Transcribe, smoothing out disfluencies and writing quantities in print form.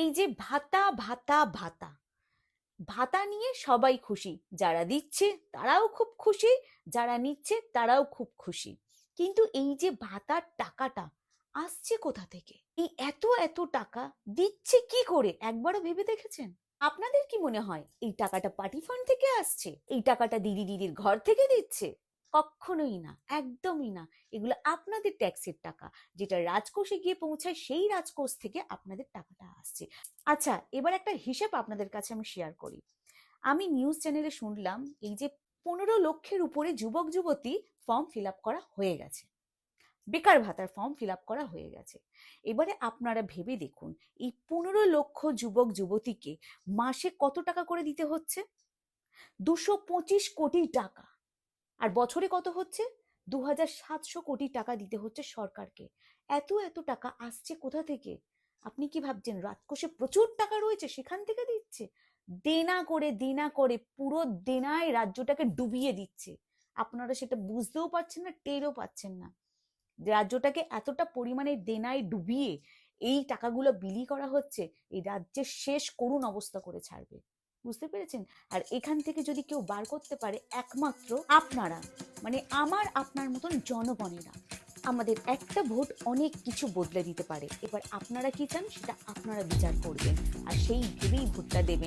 এই যে ভাতা ভাতা ভাতা ভাতা নিয়ে সবাই খুশি, যারা দিচ্ছে তারাও খুব খুশি, যারা নিচ্ছে তারাও খুব খুশি। কিন্তু এই যে ভাতার টাকাটা আসছে কোথা থেকে, এই এত এত টাকা দিচ্ছে কি করে, একবারও ভেবে দেখেছেন? আপনাদের কি মনে হয় এই টাকাটা পার্টি ফান্ড থেকে আসছে, এই টাকাটা দিদির ঘর থেকে দিচ্ছে? কখনোই না, একদমই না। এগুলো আপনাদের ট্যাক্সের টাকা, যেটা রাজকোষে গিয়ে পৌঁছায়, সেই রাজকোষ থেকে আপনাদের টাকাটা আসছে। আচ্ছা, এবার একটা হিসেব আপনাদের কাছে আমি শেয়ার করি। আমি নিউজ চ্যানেলে শুনলাম এই যে 15 লক্ষের উপরে যুবক যুবতী ফর্ম ফিল আপ করা হয়ে গেছে, বেকার ভাতার ফর্ম ফিল আপ করা হয়ে গেছে। এবারে আপনারা ভেবে দেখুন, এই 15 লক্ষ যুবক যুবতীকে মাসে কত টাকা করে দিতে হচ্ছে? 225 কোটি টাকা। আর বছরে কত হচ্ছে? 2700 কোটি টাকা দিতে হচ্ছে সরকারকে। এত এত টাকা আসছে কোথা থেকে? আপনি কি ভাবছেন রাজকোষে প্রচুর টাকা রয়েছে সেখান থেকে দিচ্ছে? দেনা করে পুরো দেনায় রাজ্যটাকে ডুবিয়ে দিচ্ছে। আপনারা সেটা বুঝতেও পারছেন না, টেরও পাচ্ছেন না। রাজ্যটাকে এতটা পরিমাণে দেনায় ডুবিয়ে এই টাকাগুলো বিলি করা হচ্ছে, এই রাজ্যের শেষ করুণ অবস্থা করে ছাড়বে। বুঝতে পেরেছেন? আর এখান থেকে যদি কেউ বার করতে পারে, একমাত্র আপনারা, মানে আমার আপনার মতন জনগণেরা। আমাদের একটা ভোট অনেক কিছু বদলে দিতে পারে। এবার আপনারা কি চান সেটা আপনারা বিচার করবেন, আর সেই ভেবেই ভোটটা দেবেন।